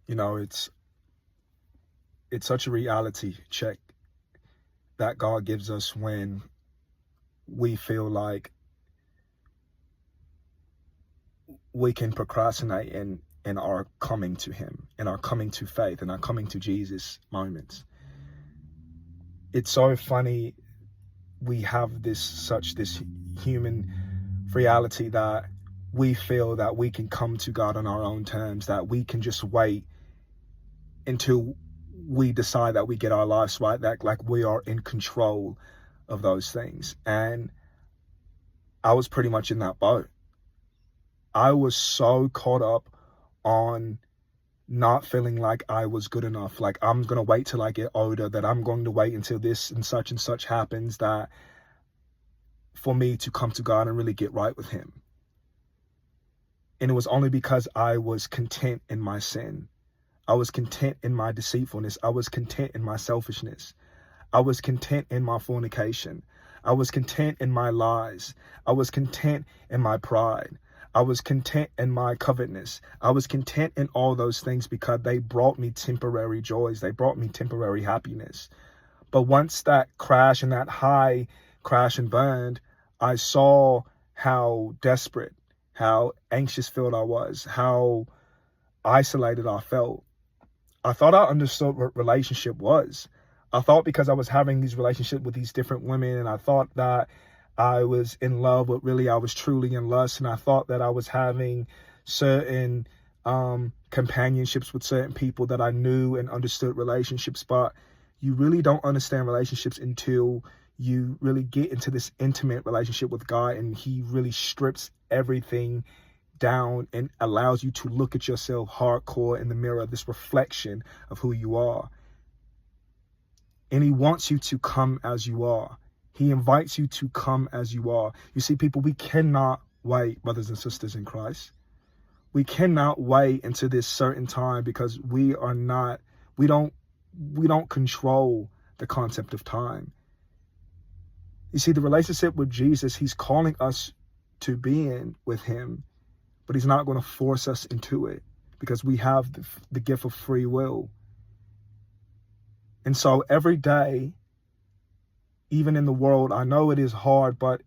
You know, it's such a reality check that God gives us when we feel like we can procrastinate in our coming to him, in our coming to faith, in our coming to Jesus moments. It's so funny, we have this human reality that we feel that we can come to God on our own terms, that we can just wait until we decide that we get our lives right, that like we are in control of those things. And I was pretty much in that boat. I was so caught up on not feeling like I was good enough, like I'm going to wait till I get older, that I'm going to wait until this and such happens, that for me to come to God and really get right with him. And it was only because I was content in my sin. I was content in my deceitfulness. I was content in my selfishness. I was content in my fornication. I was content in my lies. I was content in my pride. I was content in my covetousness. I was content in all those things because they brought me temporary joys. They brought me temporary happiness. But once that crash and that high crash and burned, I saw how desperate, how anxious filled I was, how isolated I felt. I thought I understood what relationship was. I thought because I was having these relationships with these different women, and I thought that I was in love, but really I was truly in lust. And I thought that I was having certain companionships with certain people, that I knew and understood relationships. But you really don't understand relationships until you really get into this intimate relationship with God, and he really strips everything down and allows you to look at yourself hardcore in the mirror, this reflection of who you are. And he wants you to come as you are. He invites you to come as you are. You see, people, we cannot wait, brothers and sisters in Christ. We cannot wait until this certain time, because we don't control the concept of time. You see, the relationship with Jesus, he's calling us to be in with him, but he's not going to force us into it, because we have the gift of free will. And so every day, even in the world, I know it is hard, but